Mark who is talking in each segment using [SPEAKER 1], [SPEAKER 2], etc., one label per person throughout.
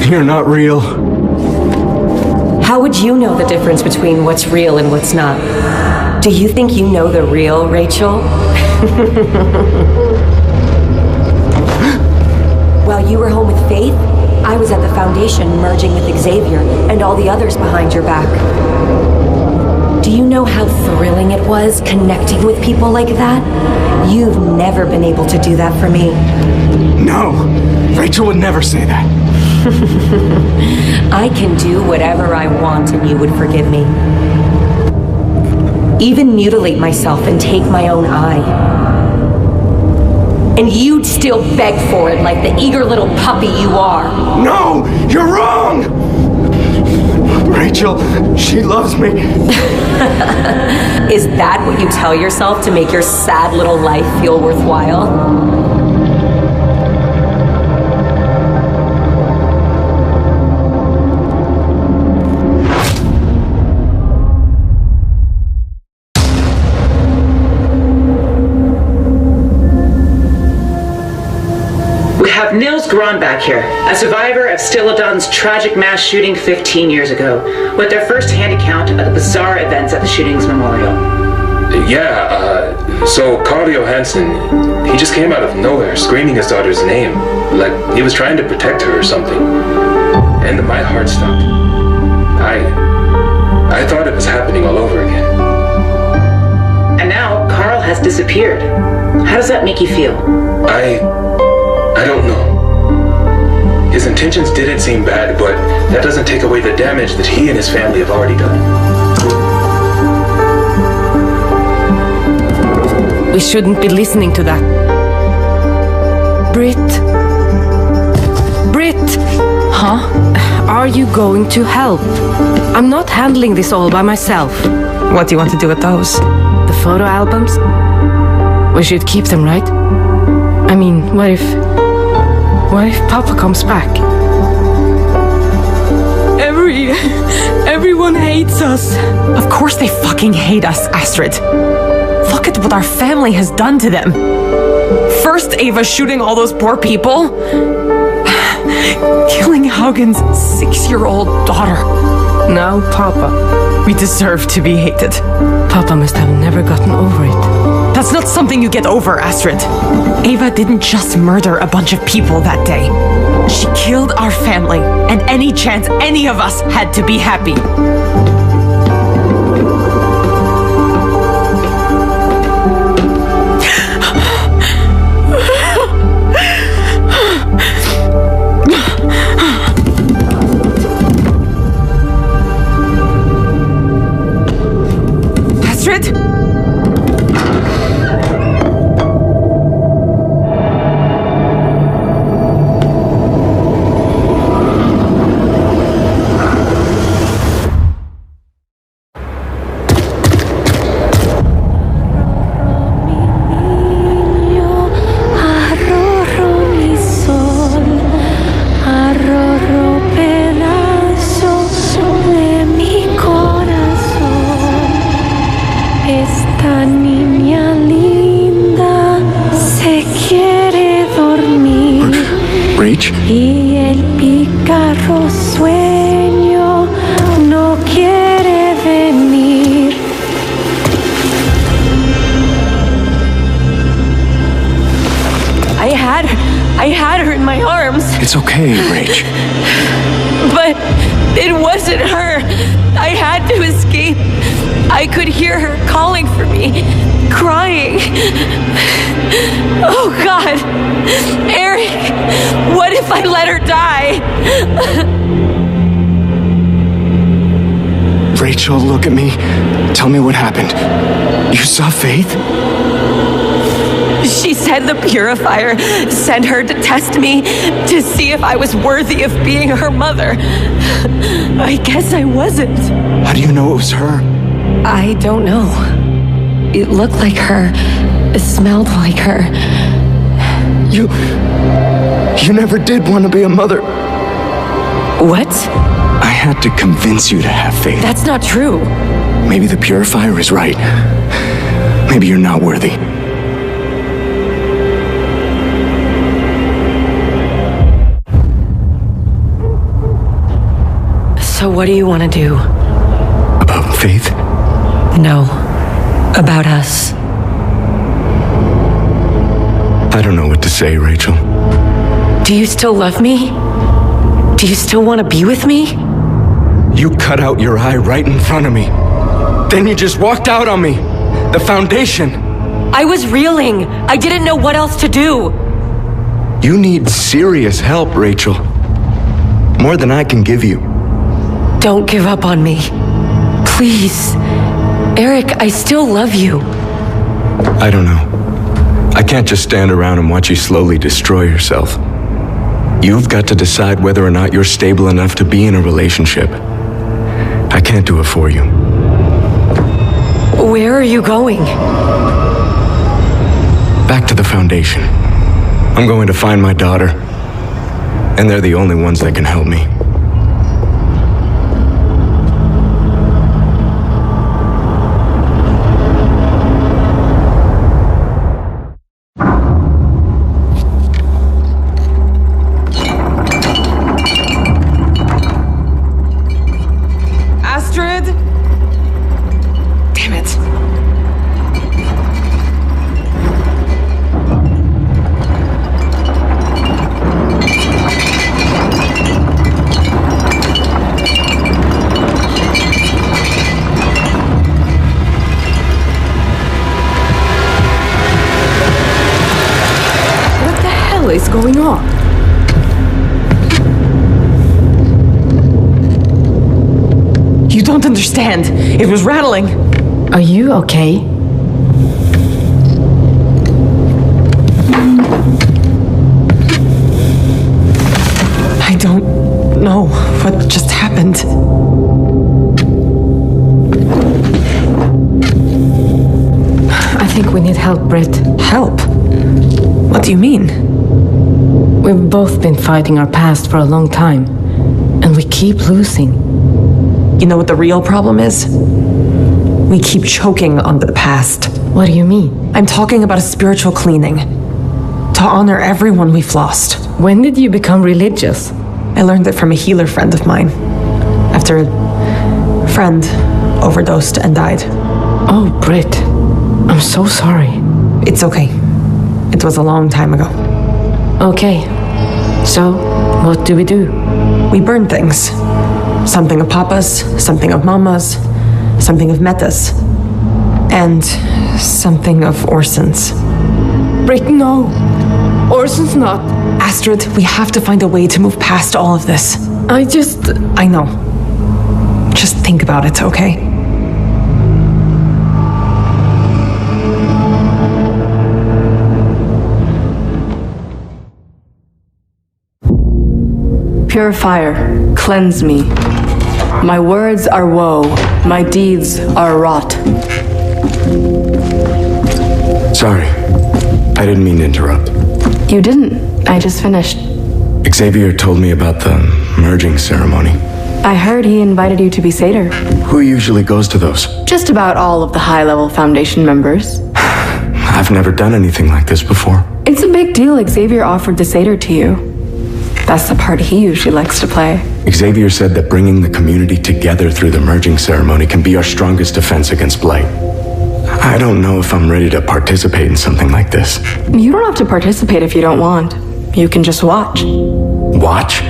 [SPEAKER 1] You're not real.
[SPEAKER 2] How would you know the difference between what's real and what's not? Do you think you know the real Rachel? While you were home with Faith, I was at the Foundation merging with Xavier and all the others behind your back. Do you know how thrilling it was connecting with people like that? You've never been able to do that for me.
[SPEAKER 1] No, Rachel would never say that.
[SPEAKER 2] I can do whatever I want and you would forgive me. Even mutilate myself and take my own eye. And you'd still beg for it like the eager little puppy you are.
[SPEAKER 1] No, you're wrong! Rachel, she loves me.
[SPEAKER 2] Is that what you tell yourself to make your sad little life feel worthwhile?
[SPEAKER 3] Nils Gron back here, a survivor of Stilladon's tragic mass shooting 15 years ago, with their first-hand account of the bizarre events at the shooting's memorial.
[SPEAKER 4] So Carl Johansson, he just came out of nowhere screaming his daughter's name, like he was trying to protect her or something. And my heart stopped. I thought it was happening all over again.
[SPEAKER 3] And now Carl has disappeared. How does that make you feel?
[SPEAKER 4] I don't know. His intentions didn't seem bad, but that doesn't take away the damage that he and his family have already done.
[SPEAKER 5] We shouldn't be listening to that. Britt? Huh? Are you going to help? I'm not handling this all by myself.
[SPEAKER 6] What do you want to do with those?
[SPEAKER 5] The photo albums? We should keep them, right? I mean, what if Papa comes back?
[SPEAKER 6] Everyone hates us. Of course they fucking hate us, Astrid. Look at what our family has done to them. First Ava shooting all those poor people. Killing Haugen's 6-year-old daughter.
[SPEAKER 5] Now Papa.
[SPEAKER 6] We deserve to be hated.
[SPEAKER 5] Papa must have never gotten over it.
[SPEAKER 6] That's not something you get over, Astrid. Ava didn't just murder a bunch of people that day. She killed our family, and any chance any of us had to be happy. Astrid?
[SPEAKER 7] Y el pícaro sueño no quiere venir.
[SPEAKER 2] I had her in my arms.
[SPEAKER 1] It's okay, Rach.
[SPEAKER 2] But it wasn't her. I had to escape. I could hear her calling for me, crying. Oh God, Eric, what if I let her die?
[SPEAKER 1] Rachel, look at me. Tell me what happened. You saw Faith?
[SPEAKER 2] She said the purifier sent her to test me to see if I was worthy of being her mother. I guess I wasn't.
[SPEAKER 1] How do you know it was her?
[SPEAKER 2] I don't know. It looked like her. It smelled like her.
[SPEAKER 1] You never did want to be a mother.
[SPEAKER 2] What?
[SPEAKER 1] I had to convince you to have faith.
[SPEAKER 2] That's not true.
[SPEAKER 1] Maybe the purifier is right. Maybe you're not worthy.
[SPEAKER 2] what do you want to do?
[SPEAKER 1] About Faith?
[SPEAKER 2] No. About us.
[SPEAKER 1] I don't know what to say, Rachel.
[SPEAKER 2] Do you still love me? Do you still want to be with me?
[SPEAKER 1] You cut out your eye right in front of me. Then you just walked out on me. The Foundation.
[SPEAKER 2] I was reeling. I didn't know what else to do.
[SPEAKER 1] You need serious help, Rachel. More than I can give you.
[SPEAKER 2] Don't give up on me. Please. Eric, I still love you.
[SPEAKER 1] I don't know. I can't just stand around and watch you slowly destroy yourself. You've got to decide whether or not you're stable enough to be in a relationship. I can't do it for you.
[SPEAKER 2] Where are you going?
[SPEAKER 1] Back to the Foundation. I'm going to find my daughter. And they're the only ones that can help me.
[SPEAKER 6] Astrid? Damn it.
[SPEAKER 5] What the hell is going on?
[SPEAKER 6] You don't understand. It was rattling.
[SPEAKER 5] Are you okay?
[SPEAKER 6] I don't know what just happened.
[SPEAKER 5] I think we need help, Britt.
[SPEAKER 6] Help? What do you mean?
[SPEAKER 5] We've both been fighting our past for a long time, and we keep losing.
[SPEAKER 6] You know what the real problem is? We keep choking on the past.
[SPEAKER 5] What do you mean?
[SPEAKER 6] I'm talking about a spiritual cleaning. To honor everyone we've lost.
[SPEAKER 5] When did you become religious?
[SPEAKER 6] I learned it from a healer friend of mine. After a friend overdosed and died.
[SPEAKER 5] Oh, Britt. I'm so sorry.
[SPEAKER 6] It's okay. It was a long time ago.
[SPEAKER 5] Okay. So, what do we do?
[SPEAKER 6] We burn things. Something of Papa's, something of Mama's, something of Meta's, and something of Orson's.
[SPEAKER 5] Britt, no. Orson's not.
[SPEAKER 6] Astrid, we have to find a way to move past all of this. I know. Just think about it, okay?
[SPEAKER 8] Purifier, cleanse me. My words are woe, my deeds are rot.
[SPEAKER 1] Sorry. I didn't mean to interrupt.
[SPEAKER 8] You didn't. I just finished.
[SPEAKER 1] Xavier told me about the merging ceremony.
[SPEAKER 8] I heard he invited you to be satyr.
[SPEAKER 1] Who usually goes to those?
[SPEAKER 8] Just about all of the high-level Foundation members.
[SPEAKER 1] I've never done anything like this before.
[SPEAKER 8] It's a big deal Xavier offered the satyr to you. That's the part he usually likes to play.
[SPEAKER 1] Xavier said that bringing the community together through the merging ceremony can be our strongest defense against blight. I don't know if I'm ready to participate in something like this.
[SPEAKER 8] You don't have to participate if you don't want. You can just watch.
[SPEAKER 1] Watch?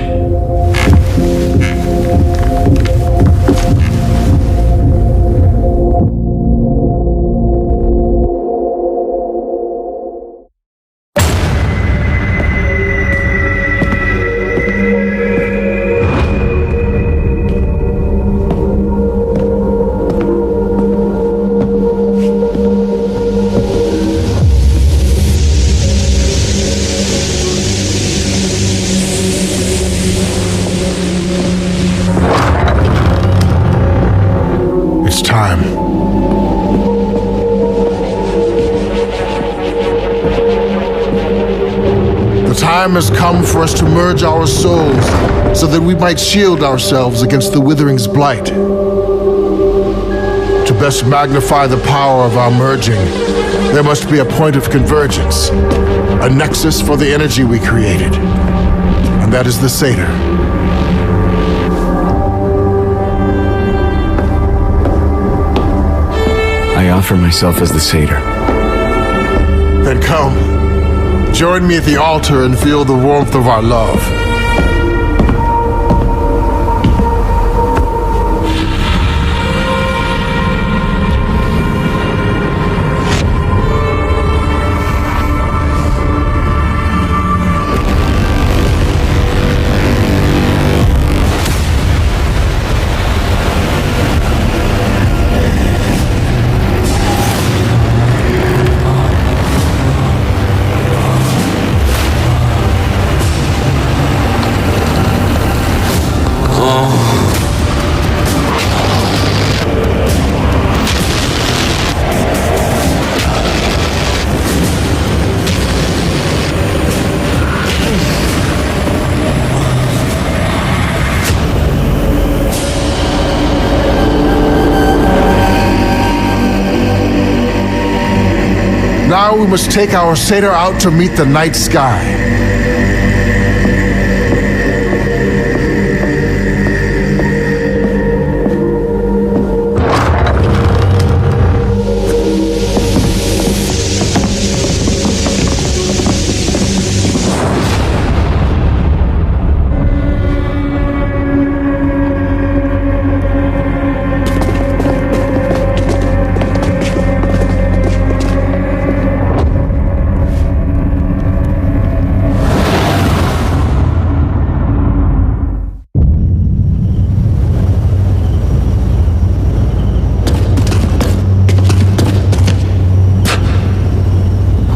[SPEAKER 9] The time has come for us to merge our souls so that we might shield ourselves against the withering's blight. To best magnify the power of our merging, there must be a point of convergence, a nexus for the energy we created, and that is the satyr.
[SPEAKER 1] offer myself as the satyr.
[SPEAKER 9] Then come. Join me at the altar and feel the warmth of our love. Now we must take our satyr out to meet the night sky.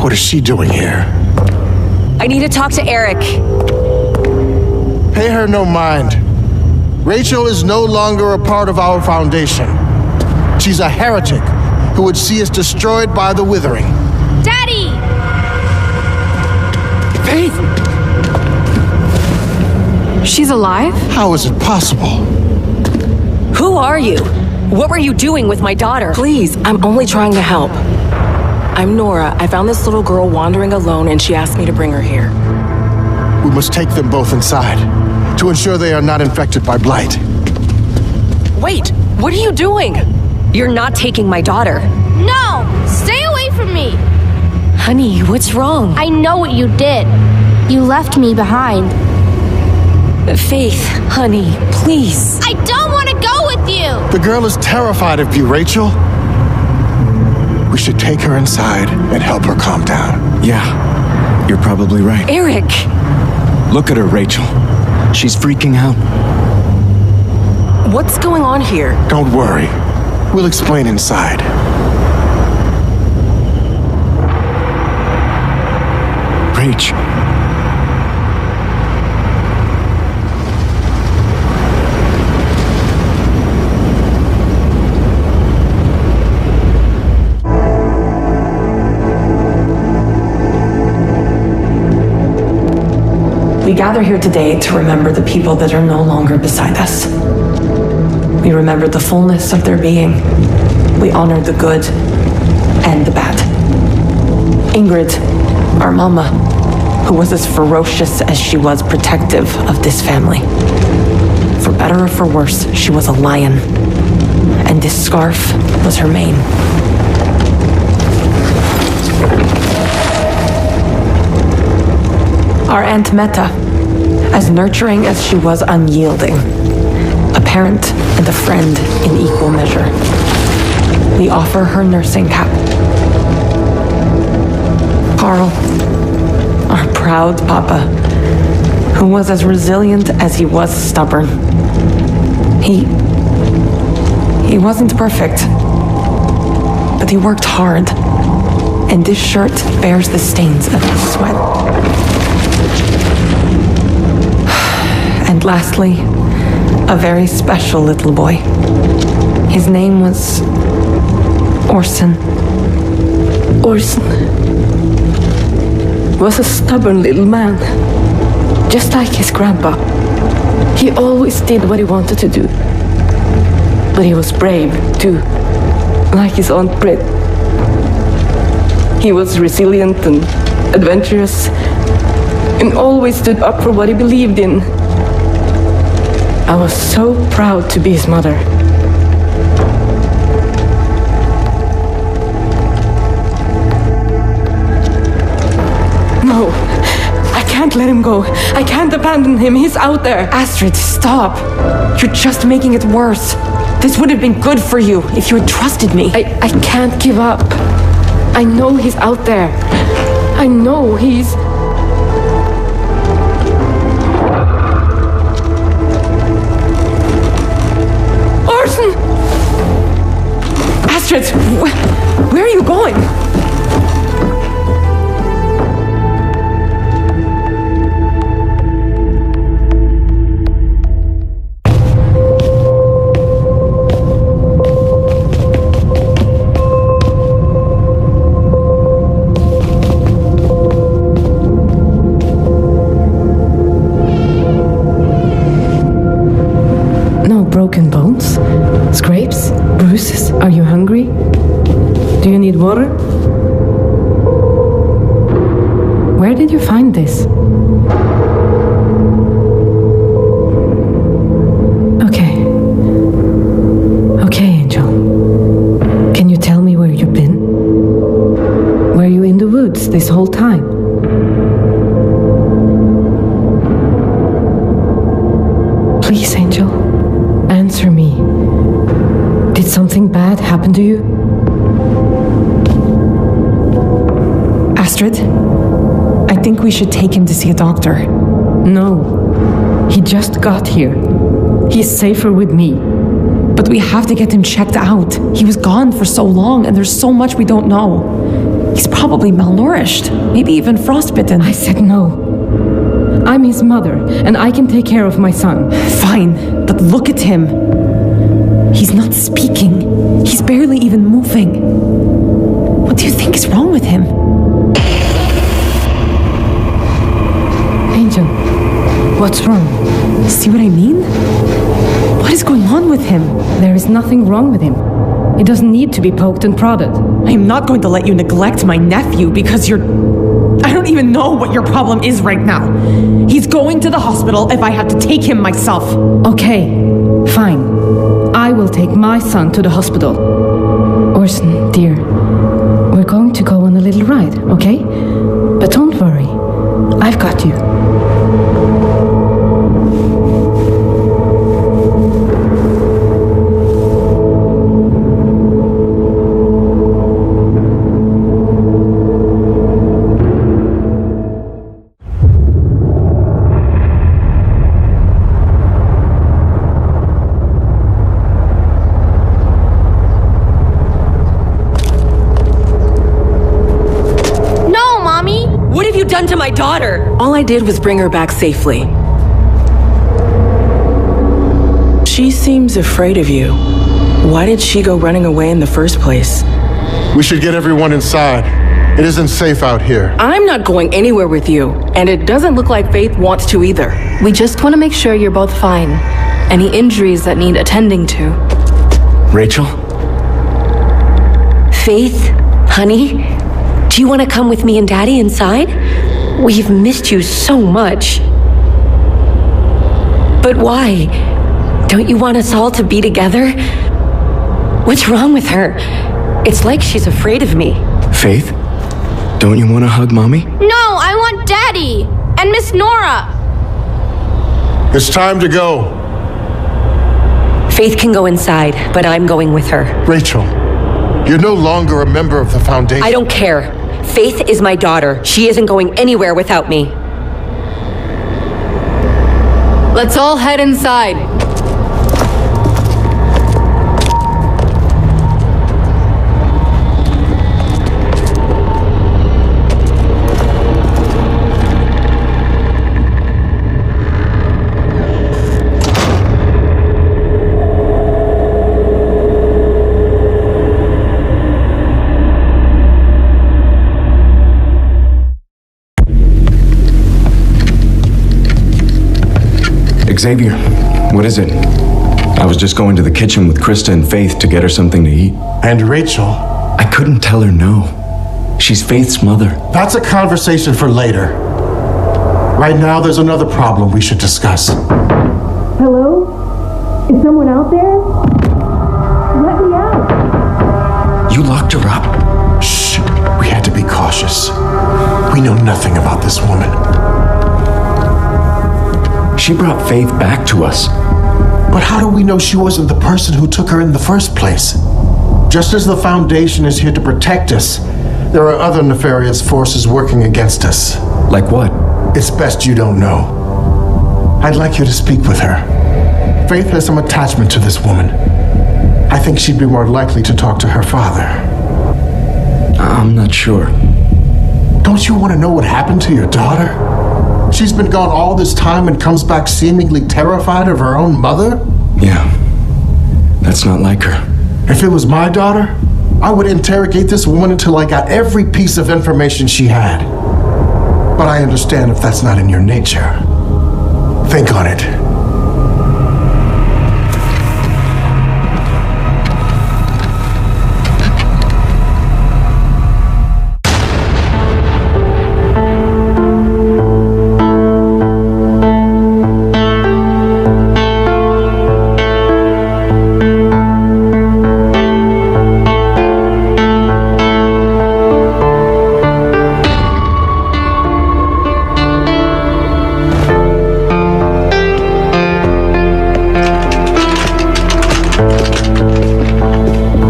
[SPEAKER 9] What is she doing here?
[SPEAKER 2] I need to talk to Eric.
[SPEAKER 9] Pay her no mind. Rachel is no longer a part of our foundation. She's a heretic who would see us destroyed by the withering.
[SPEAKER 7] Daddy!
[SPEAKER 6] Faith! She's alive?
[SPEAKER 9] How is it possible?
[SPEAKER 2] Who are you? What were you doing with my daughter?
[SPEAKER 8] Please, I'm only trying to help. I'm Nora. I found this little girl wandering alone and she asked me to bring her here.
[SPEAKER 9] We must take them both inside to ensure they are not infected by blight.
[SPEAKER 8] Wait, what are you doing?
[SPEAKER 2] You're not taking my daughter.
[SPEAKER 7] No! Stay away from me!
[SPEAKER 2] Honey, what's wrong?
[SPEAKER 7] I know what you did. You left me behind.
[SPEAKER 2] Faith, honey, please.
[SPEAKER 7] I don't want to go with you!
[SPEAKER 9] The girl is terrified of you, Rachel. We should take her inside and help her calm down.
[SPEAKER 1] Yeah, you're probably right.
[SPEAKER 2] Eric!
[SPEAKER 1] Look at her, Rachel. She's freaking out.
[SPEAKER 8] What's going on here?
[SPEAKER 9] Don't worry. We'll explain inside.
[SPEAKER 1] Rach.
[SPEAKER 10] We gather here today to remember the people that are no longer beside us. We remember the fullness of their being. We honor the good and the bad. Ingrid, our mama, who was as ferocious as she was protective of this family. For better or for worse, she was a lion. And this scarf was her mane. Our Aunt Meta, as nurturing as she was unyielding, a parent and a friend in equal measure. We offer her nursing cap. Carl, our proud papa, who was as resilient as he was stubborn. He wasn't perfect, but he worked hard, and this shirt bears the stains of his sweat. And lastly, a very special little boy. His name was Orson.
[SPEAKER 5] Orson was a stubborn little man, just like his grandpa. He always did what he wanted to do. But he was brave, too, like his Aunt Britt. He was resilient and adventurous, and always stood up for what he believed in. I was so proud to be his mother. can't let him go. I can't abandon him. He's out there.
[SPEAKER 10] Astrid, stop. You're just making it worse. This would have been good for you if you had trusted me.
[SPEAKER 5] I can't give up. I know he's out there. I know he's... Orson!
[SPEAKER 10] Astrid, where are you going?
[SPEAKER 5] Broken bones? Scrapes? Bruises? Are you hungry? Do you need water? Where did you find this? Okay. Okay, Angel. Can you tell me where you've been? Were you in the woods this whole time? Please, Angel. Answer me. Did something bad happen to you?
[SPEAKER 10] Astrid, I think we should take him to see a doctor.
[SPEAKER 5] No. He just got here. He's safer with me.
[SPEAKER 10] But we have to get him checked out. He was gone for so long, and there's so much we don't know. He's probably malnourished, maybe even frostbitten.
[SPEAKER 5] I said no. I'm his mother, and I can take care of my son.
[SPEAKER 10] Fine, but look at him. He's not speaking. He's barely even moving. What do you think is wrong with him?
[SPEAKER 5] Angel, what's wrong?
[SPEAKER 10] See what I mean? What is going on with him?
[SPEAKER 5] There is nothing wrong with him. He doesn't need to be poked and prodded.
[SPEAKER 10] I am not going to let you neglect my nephew because you're... I don't even know what your problem is right now. He's going to the hospital if I have to take him myself.
[SPEAKER 5] Okay, fine. I will take my son to the hospital. Orson, dear, we're going to go on a little ride, okay? But don't worry, I've got you.
[SPEAKER 2] To my daughter.
[SPEAKER 8] All I did was bring her back safely. She seems afraid of you. Why did she go running away in the first place?
[SPEAKER 9] We should get everyone inside. It isn't safe out here.
[SPEAKER 8] I'm not going anywhere with you, and it doesn't look like Faith wants to either.
[SPEAKER 11] We just want to make sure you're both fine. Any injuries that need attending to.
[SPEAKER 1] Rachel?
[SPEAKER 2] Faith? Honey? Do you want to come with me and Daddy inside? We've missed you so much. But why? Don't you want us all to be together? What's wrong with her? It's like she's afraid of me.
[SPEAKER 1] Faith? Don't you want to hug Mommy?
[SPEAKER 7] No, I want Daddy and Miss Nora.
[SPEAKER 9] It's time to go.
[SPEAKER 2] Faith can go inside, but I'm going with her.
[SPEAKER 9] Rachel, you're no longer a member of the Foundation.
[SPEAKER 2] I don't care. Faith is my daughter. She isn't going anywhere without me.
[SPEAKER 11] Let's all head inside.
[SPEAKER 1] Xavier, what is it? I was just going to the kitchen with Krista and Faith to get her something to eat.
[SPEAKER 9] And Rachel?
[SPEAKER 1] I couldn't tell her no. She's Faith's mother.
[SPEAKER 9] That's a conversation for later. Right now, there's another problem we should discuss.
[SPEAKER 5] Hello? Is someone out there? Let me out.
[SPEAKER 1] You locked her up?
[SPEAKER 9] Shh. We had to be cautious. We know nothing about this woman.
[SPEAKER 1] She brought Faith back to us.
[SPEAKER 9] But how do we know she wasn't the person who took her in the first place? Just as the Foundation is here to protect us, there are other nefarious forces working against us.
[SPEAKER 1] Like what?
[SPEAKER 9] It's best you don't know. I'd like you to speak with her. Faith has some attachment to this woman. I think she'd be more likely to talk to her father.
[SPEAKER 1] I'm not sure.
[SPEAKER 9] Don't you want to know what happened to your daughter? She's been gone all this time and comes back seemingly terrified of her own mother?
[SPEAKER 1] Yeah. That's not like her.
[SPEAKER 9] If it was my daughter, I would interrogate this woman until I got every piece of information she had. But I understand if that's not in your nature. Think on it.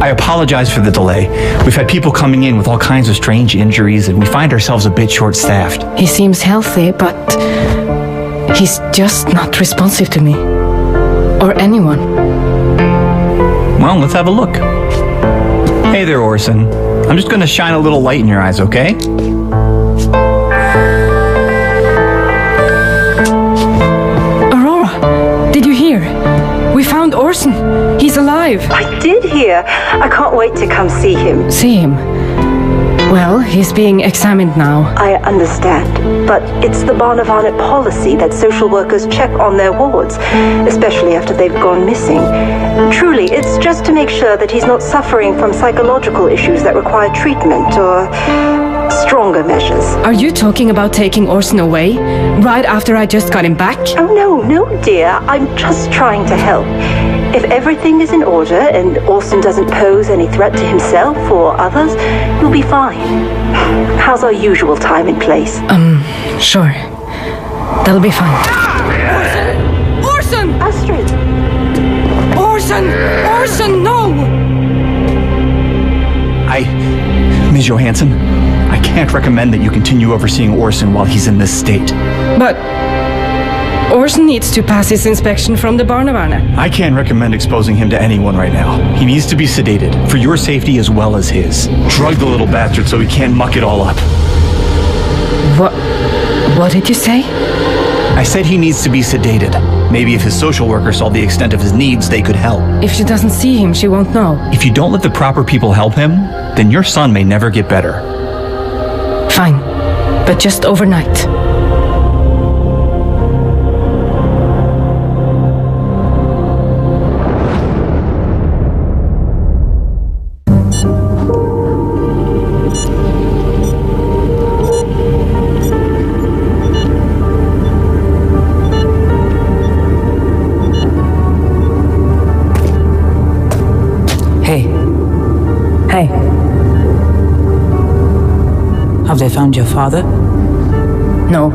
[SPEAKER 12] I apologize for the delay. We've had people coming in with all kinds of strange injuries, and we find ourselves a bit short-staffed.
[SPEAKER 5] He seems healthy, but he's just not responsive to me. Or anyone.
[SPEAKER 12] Well, let's have a look. Hey there, Orson. I'm just going to shine a little light in your eyes, okay?
[SPEAKER 5] Aurora, did you hear? We found Orson. He's alive.
[SPEAKER 13] I did hear. I can't wait to come see him.
[SPEAKER 5] See him? Well, he's being examined now.
[SPEAKER 13] I understand, but it's the Barnavana policy that social workers check on their wards, especially after they've gone missing. Truly, it's just to make sure that he's not suffering from psychological issues that require treatment or stronger measures.
[SPEAKER 5] Are you talking about taking Orson away right after I just got him back?
[SPEAKER 13] Oh, no, dear. I'm just trying to help. If everything is in order and Orson doesn't pose any threat to himself or others, you'll be fine. How's our usual time and place?
[SPEAKER 5] Sure. That'll be fine.
[SPEAKER 13] Orson! Astrid!
[SPEAKER 5] Orson, no!
[SPEAKER 12] Ms. Johansson, I can't recommend that you continue overseeing Orson while he's in this state.
[SPEAKER 5] But Orson needs to pass his inspection from the Barnavana.
[SPEAKER 12] I can't recommend exposing him to anyone right now. He needs to be sedated, for your safety as well as his. Drug the little bastard so he can't muck it all up.
[SPEAKER 5] What did you say?
[SPEAKER 12] I said he needs to be sedated. Maybe if his social worker saw the extent of his needs, they could help.
[SPEAKER 5] If she doesn't see him, she won't know.
[SPEAKER 12] If you don't let the proper people help him, then your son may never get better.
[SPEAKER 5] Fine, but just overnight.
[SPEAKER 3] Hey. Have they found your father?
[SPEAKER 5] No.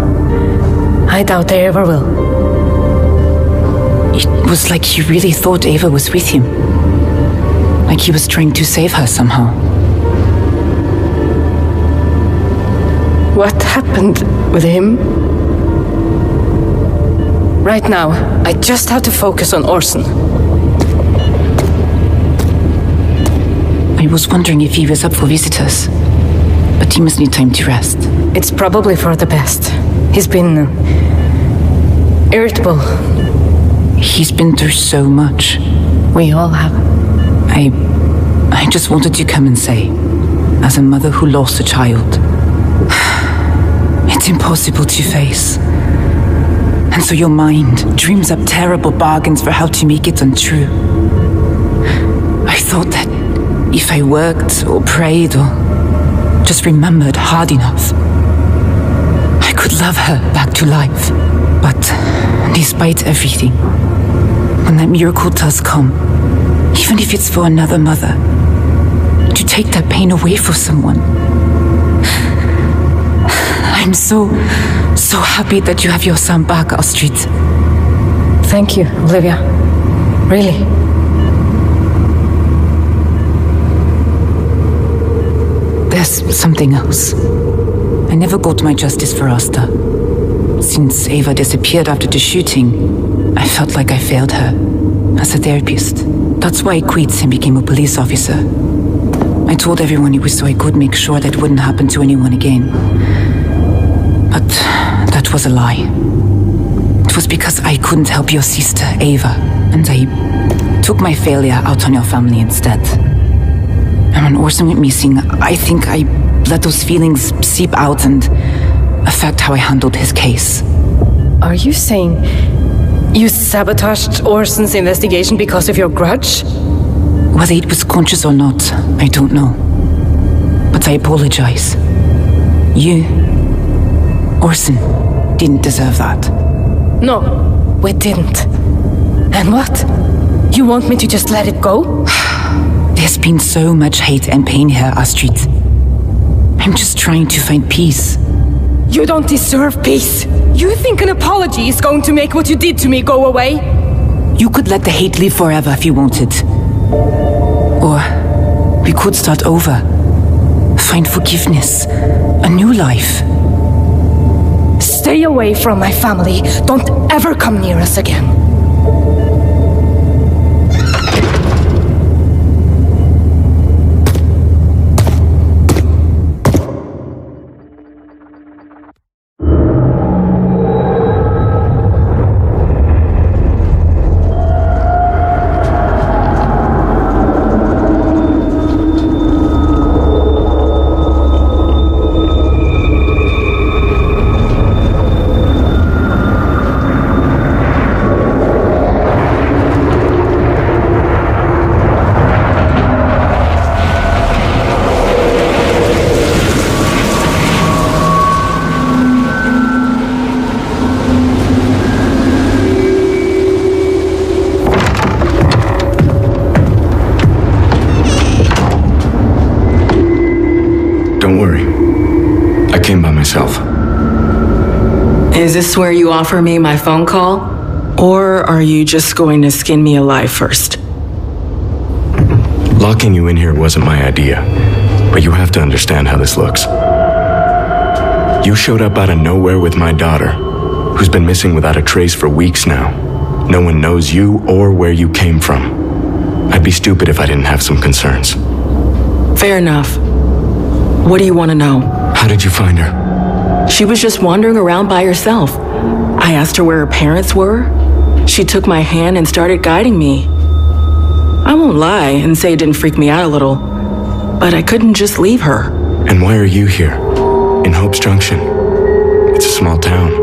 [SPEAKER 5] I doubt they ever will.
[SPEAKER 3] It was like he really thought Ava was with him. Like he was trying to save her somehow.
[SPEAKER 5] What happened with him? Right now, I just have to focus on Orson.
[SPEAKER 3] I was wondering if he was up for visitors, but he must need time to rest.
[SPEAKER 5] It's probably for the best. He's been irritable.
[SPEAKER 3] He's been through so much.
[SPEAKER 5] We all have.
[SPEAKER 3] I just wanted to come and say, as a mother who lost a child, it's impossible to face. And so your mind dreams up terrible bargains for how to make it untrue. I thought that if I worked or prayed or just remembered hard enough, I could love her back to life. But despite everything, when that miracle does come, even if it's for another mother, to take that pain away for someone, I I'm so happy that you have your son back, Astrid.
[SPEAKER 5] Thank you, Olivia. Really.
[SPEAKER 3] There's something else. I never got my justice for Asta. Since Ava disappeared after the shooting, I felt like I failed her as a therapist. That's why I quit and became a police officer. I told everyone it was so I could make sure that wouldn't happen to anyone again. But that was a lie. It was because I couldn't help your sister, Ava, and I took my failure out on your family instead. And when Orson went missing, I think I let those feelings seep out and affect how I handled his case.
[SPEAKER 5] Are you saying you sabotaged Orson's investigation because of your grudge?
[SPEAKER 3] Whether it was conscious or not, I don't know. But I apologize. You, Orson, didn't deserve that.
[SPEAKER 5] No, we didn't. And what? You want me to just let it go?
[SPEAKER 3] There's been so much hate and pain here, Astrid. I'm just trying to find peace.
[SPEAKER 5] You don't deserve peace. You think an apology is going to make what you did to me go away?
[SPEAKER 3] You could let the hate live forever if you wanted. Or we could start over. Find forgiveness. A new life.
[SPEAKER 5] Stay away from my family. Don't ever come near us again.
[SPEAKER 1] Don't worry. I came by myself.
[SPEAKER 14] Is this where you offer me my phone call? Or are you just going to skin me alive first?
[SPEAKER 1] Locking you in here wasn't my idea, but you have to understand how this looks. You showed up out of nowhere with my daughter, who's been missing without a trace for weeks now. No one knows you or where you came from. I'd be stupid if I didn't have some concerns.
[SPEAKER 14] Fair enough. What do you want to know?
[SPEAKER 1] How did you find her?
[SPEAKER 14] She was just wandering around by herself. I asked her where her parents were. She took my hand and started guiding me. I won't lie and say it didn't freak me out a little, but I couldn't just leave her.
[SPEAKER 1] And why are you here? In Hope's Junction? It's a small town,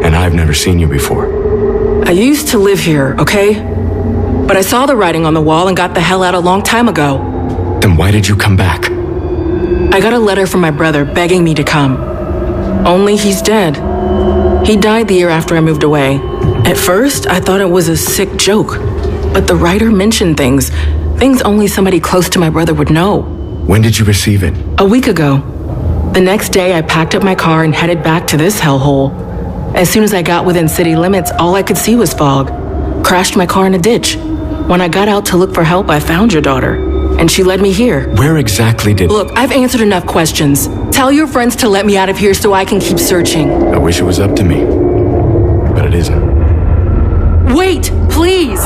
[SPEAKER 1] and I've never seen you before.
[SPEAKER 14] I used to live here, okay? But I saw the writing on the wall and got the hell out a long time ago.
[SPEAKER 1] Then why did you come back?
[SPEAKER 14] I got a letter from my brother begging me to come. Only he's dead. He died the year after I moved away. At first, I thought it was a sick joke, but the writer mentioned things only somebody close to my brother would know.
[SPEAKER 1] When did you receive it?
[SPEAKER 14] A week ago. The next day, I packed up my car and headed back to this hellhole. As soon as I got within city limits, all I could see was fog. Crashed my car in a ditch. When I got out to look for help, I found your daughter. And she led me here.
[SPEAKER 1] Where exactly did...
[SPEAKER 14] Look, I've answered enough questions. Tell your friends to let me out of here so I can keep searching.
[SPEAKER 1] I wish it was up to me, but it isn't.
[SPEAKER 14] Wait, please!